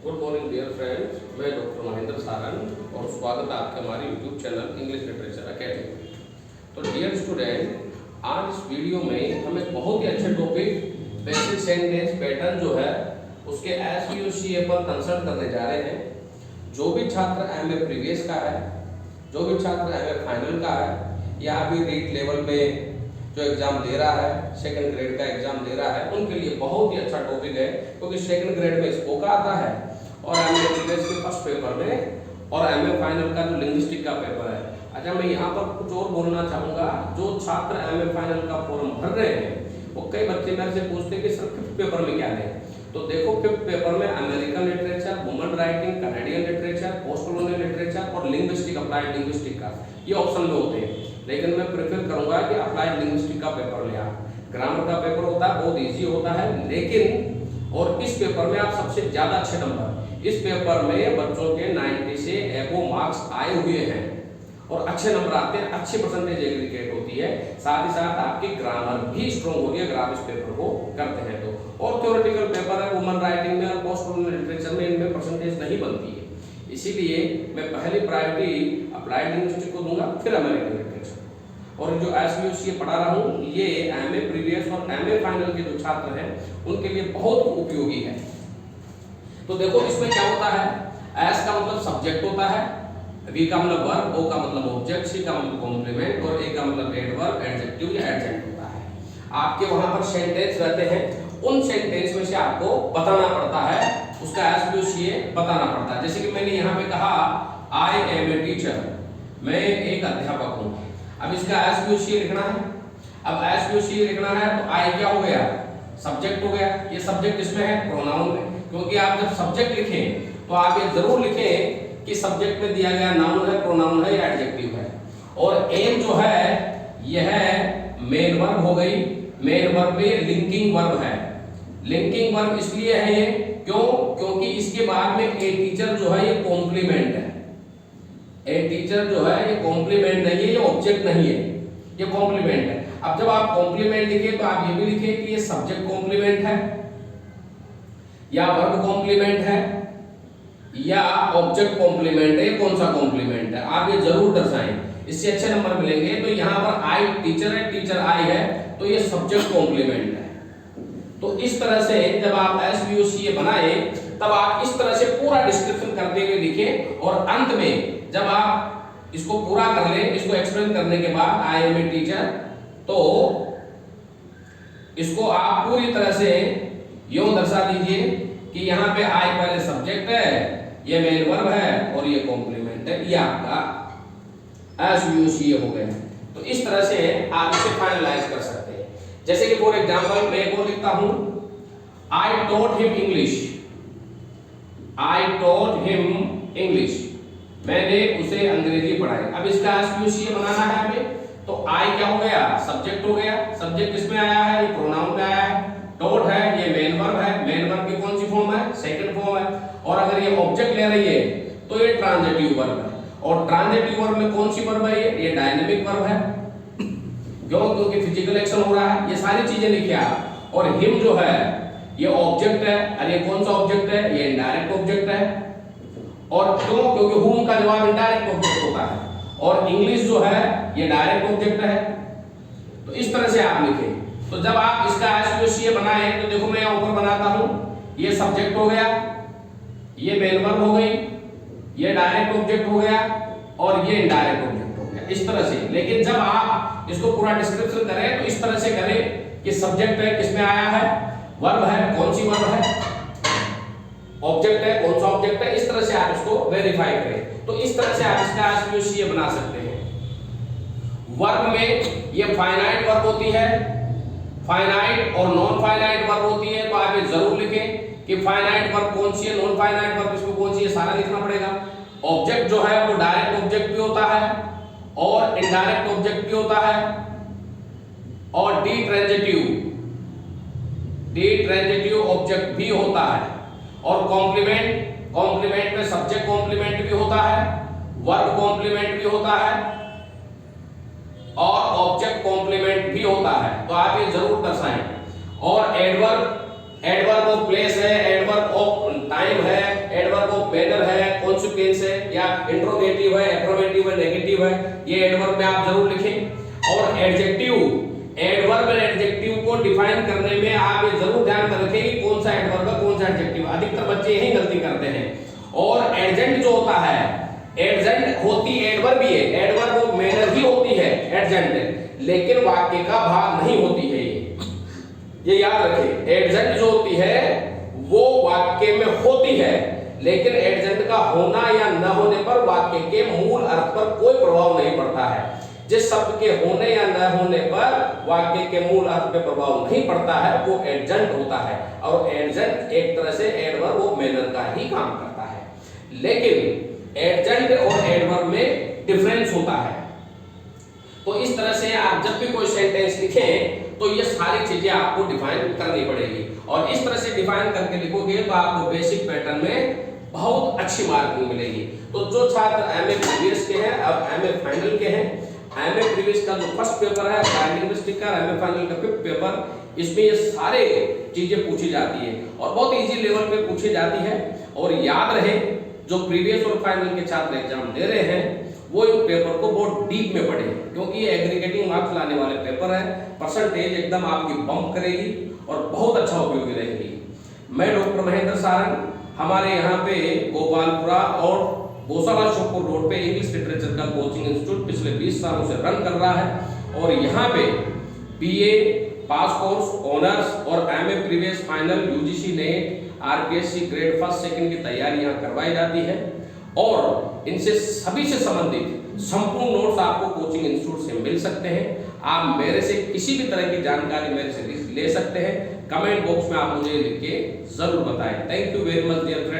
Good morning dear friends, मैं doctor Mahendra Saran और स्वागत है आपके हमारे YouTube channel English literature academy में। तो डियर स्टूडेंट, आज इस वीडियो में हम एक बहुत ही अच्छे टॉपिक बेसिक सेंटेंस पैटर्न जो है उसके एसवीओसीए पर कंसल्ट करने जा रहे हैं। जो भी छात्र एमए प्रीवियस का है, जो भी छात्र एमए फाइनल का है या अभी रीट लेवल में जो एग्जाम दे रहा है, सेकंड ग्रेड का एग्जाम दे रहा है, उनके लिए बहुत ही अच्छा टॉपिक है, क्योंकि सेकंड ग्रेड में स्पोक आता है और एमए प्रीवियस के फर्स्ट पेपर में और एमए फाइनल का जो लिंग्विस्टिक का पेपर है। अच्छा, मैं यहाँ पर कुछ और बोलना चाहूँगा। जो छात्र एमए फाइनल का फॉर्म भर रहे हैं वो कई बच्चे मेरे से पूछते हैं कि सर फिफ्थ पेपर में क्या लें। तो देखो, फिफ्थ पेपर में American literature, woman writing, Canadian literature, post colonial literature और लिंग्विस्टिक, अप्लाइड लिंग्विस्टिक का ये ऑप्शन में होते हैं। लेकिन मैं प्रेफर करूंगा कि अप्लाइड लिंग्विस्टिक का पेपर ले आप। ग्रामर का पेपर होता है, बहुत इजी होता है, लेकिन और इस पेपर में आप सबसे ज्यादा अच्छे नंबर, इस पेपर में बच्चों के 90 से एबो मार्क्स आए हुए हैं और अच्छे नंबर आते हैं, अच्छी परसेंटेज एग्रीगेट होती है। साथ ही साथ आपकी ग्रामर भी स्ट्रॉन्ग होती है अगर आप इस पेपर को करते हैं तो। और थ्योरेटिकल पेपर है वुमन राइटिंग में और पोस्ट कॉलोनियल लिटरेचर में, इनमें परसेंटेज नहीं बनती है। इसीलिए मैं पहली प्रायोरिटी अप्लाइड लिंग्विस्टिक को दूंगा, फिर अमेरिकन लिटरेचर। और जो एसवीओसीए पढ़ा रहा हूँ ये एमए प्रीवियस और एमए फाइनल के जो छात्र हैं उनके लिए बहुत उपयोगी है। तो देखो, इसमें क्या होता है, एस का मतलब सब्जेक्ट होता है, वी का मतलब वर्ब, ओ का मतलब ऑब्जेक्ट, सी का मतलब कॉम्प्लीमेंट और ए का मतलब एडवर्ब, एडजेक्टिव या एडजेक्ट होता है। आपके वहां पर सेंटेंस रहते हैं, उन सेंटेंस में से आपको बताना पड़ता है, उसका एसवीओसीए बताना पड़ता है। जैसे कि मैंने यहाँ पे कहा आई एम ए टीचर, मैं एक अध्यापक हूँ। अब इसका एसवीओसीए लिखना है। अब एसवीओसीए लिखना है तो आई क्या हो गया, सब्जेक्ट हो गया। ये सब्जेक्ट इसमें है, प्रोनाउन में, क्योंकि आप जब सब्जेक्ट लिखें तो आप ये जरूर लिखें कि सब्जेक्ट में दिया गया नाउन है, प्रोनाउन है या एडजेक्टिव है। और एम जो है यह मेन वर्ब हो गई। मेन वर्ब में लिंकिंग वर्ब है। लिंकिंग वर्ब इसलिए है ये क्योंकि इसके बाद में ए टीचर जो है ये कॉम्प्लीमेंट है। ए टीचर जो है ये कॉम्प्लीमेंट नहीं है, ये ऑब्जेक्ट नहीं है, ये कॉम्प्लीमेंट है। अब जब आप कॉम्प्लीमेंट लिखे तो आप ये भी लिखे कि ये सब्जेक्ट कॉम्प्लीमेंट है या वर्ब कॉम्प्लीमेंट है या ऑब्जेक्ट कॉम्प्लीमेंट है, कौन सा कॉम्प्लीमेंट है, आप ये जरूर दर्शाएं, इससे अच्छे नंबर मिलेंगे। तो यहाँ पर आई टीचर है, टीचर आई है, तो ये सब्जेक्ट कॉम्प्लीमेंट है। तो इस तरह से जब आप एसवीओसीए बनाए तब आप इस तरह से पूरा डिस्क्रिप्शन करते हुए लिखें और अंत में जब आप इसको पूरा कर ले, इसको एक्सप्लेन करने के बाद आई एम ए टीचर, तो इसको आप पूरी तरह से यूं दर्शा दीजिए कि यहाँ पे आई पहले सब्जेक्ट है, ये मेन वर्ब है और ये कॉम्प्लीमेंट है। ये आपका एसवीओसीए हो गया। तो इस तरह से आप इसे फाइनलाइज कर सकते हैं। जैसे कि फॉर एग्जांपल मैं को लिखता हूं I taught him English, I taught him English, मैंने उसे अंग्रेजी पढ़ाई। अब इसका एसवीओसीए बनाना है हमें, तो आई क्या हो गया, सब्जेक्ट हो गया। सब्जेक्ट किसमें आया है, ये प्रोनाउन में आया है। टॉट है, ये मेन वर्ब है, मेन वर्ब की कौन सी फॉर्म है, सेकंड फॉर्म है। और अगर ये ऑब्जेक्ट ले रही है तो ये ट्रांजिटिव वर्ब है। और ट्रांजिटिव वर्ब में कौन सी वर्ब है, ये डायनामिक वर्ब है, क्योंकि फिजिकल एक्शन हो रहा है। ये सारी चीजें लिखिए आप। और हिम जो है ये ऑब्जेक्ट है, और ये कौन सा ऑब्जेक्ट है, ये इनडायरेक्ट ऑब्जेक्ट है। और क्योंकि हुम का जवाब इनडायरेक्ट ऑब्जेक्ट होता है। और इंग्लिश जो है ये डायरेक्ट ऑब्जेक्ट है। तो इस तरह से आप लिखें। तो जब आप इसका एसवीओसीए बनाए तो देखो मैं यहाँ ऊपर बनाता हूं, ये सब्जेक्ट हो गया, ये मेन वर्ब हो गई, ये डायरेक्ट ऑब्जेक्ट हो गया और ये इनडायरेक्ट ऑब्जेक्ट हो गया, इस तरह से। लेकिन जब आप इसको पूरा डिस्क्रिप्शन करें तो इस तरह से करें कि सब्जेक्ट है, किसमें आया है, वर्ब है, कौन सी वर्ब है, ऑब्जेक्ट है, कौन सा ऑब्जेक्ट है। इस तरह से आप इसको वेरीफाई करें। तो इस तरह से आप इसका एसवीओसीए बना सकते हैं। वर्ब में ये फाइनाइट वर्ब होती है, फाइनाइट और नॉन फाइनाइट वर्ब होती है। तो आप ये जरूर लिखें कि फाइनाइट वर्ब कौन सी है, नॉन फाइनाइट वर्ब इसको कौन सी है, सारा लिखना पड़ेगा। ऑब्जेक्ट जो है वो डायरेक्ट ऑब्जेक्ट भी होता है और इनडायरेक्ट ऑब्जेक्ट भी होता है। और डी ट्रांजिटिव ऑब्जेक्ट भी होता है। और कॉम्प्लीमेंट में सब्जेक्ट कॉम्प्लीमेंट भी होता है, वर्ब कॉम्प्लीमेंट भी होता है और ऑब्जेक्ट कॉम्प्लीमेंट भी होता है। तो आप ये जरूर दर्शाएं। और एडवर्ब ऑफ प्लेस है, एडवर्ब ऑफ टाइम है, टेंस है या इंट्रोगेटिव है, एफर्मेटिव है, नेगेटिव है, ये एडवर्ब में आप जरूर लिखें। और एडजेक्टिव, एडवर्ब और एडजेक्टिव को डिफाइन करने में आप ये जरूर ध्यान में रखें कि कौन सा एडवर्ब है कौन सा एडजेक्टिव। अधिकतर बच्चे यही गलती करते हैं। और एडजेंट जो होता है, एडजेंट होती एडवर्ब ही है, एडवर्ब वो मैनर ही होती है एडजेंट, लेकिन वाक्य का भाग नहीं होती है। ये याद रखें, एडजेंट जो होती है वो वाक्य में होती है, लेकिन एडजेंट का होना या न होने पर वाक्य के मूल अर्थ पर कोई प्रभाव नहीं पड़ता है। जिस शब्द के होने या न होने पर वाक्य के मूल अर्थ पे प्रभाव नहीं पड़ता है वो एडजेंट होता है। और एडजेंट एक तरह से एडवर्ब वो मैनर का ही काम करता है। लेकिन एडजेंट और एडवर्ब में डिफरेंस होता है। तो इस तरह से आप जब भी कोई सेंटेंस लिखें तो ये सारी चीजें आपको डिफाइन करनी पड़ेगी। और इस तरह से डिफाइन करके लिखोगे तो आपको बेसिक पैटर्न में बहुत अच्छी मार्किंग मिलेगी। तो जो छात्र एमए प्रीवियस के हैं, अब एमए फाइनल के हैं, एमए प्रीवियस का जो फर्स्ट पेपर है लिंग्विस्टिक का, एमए फाइनल का फिफ्थ पेपर, इसमें ये सारे चीजें पूछी जाती है और बहुत इजी लेवल पे पूछी जाती है। और याद रहे जो प्रीवियस और फाइनल के छात्र एग्जाम दे रहे हैं वो इन पेपर को बहुत डीप में पढ़े, क्योंकि ये एग्रीगेटिंग मार्क्स लाने वाले पेपर है। परसेंटेज एकदम आपकी बम्प करेगी और बहुत अच्छा उपयोगी रहेगी। मैं डॉक्टर महेंद्र सारंग, हमारे यहाँ पे गोपालपुरा और गौशाला शोकपुर रोड पे इंग्लिश लिटरेचर का कोचिंग इंस्टीट्यूट पिछले 20 सालों से रन कर रहा है। और यहाँ पे बीए पास कोर्स, ऑनर्स और MA previous final, UGC net, RPSC grade first second की तैयारी यहाँ करवाई जाती है। और इनसे सभी से संबंधित संपूर्ण नोट्स आपको कोचिंग इंस्टीट्यूट से मिल सकते हैं। आप मेरे से किसी भी तरह की जानकारी मेरे से ले सकते हैं। कमेंट बॉक्स में आप मुझे लिख के जरूर बताएं। Thank you very much dear friends.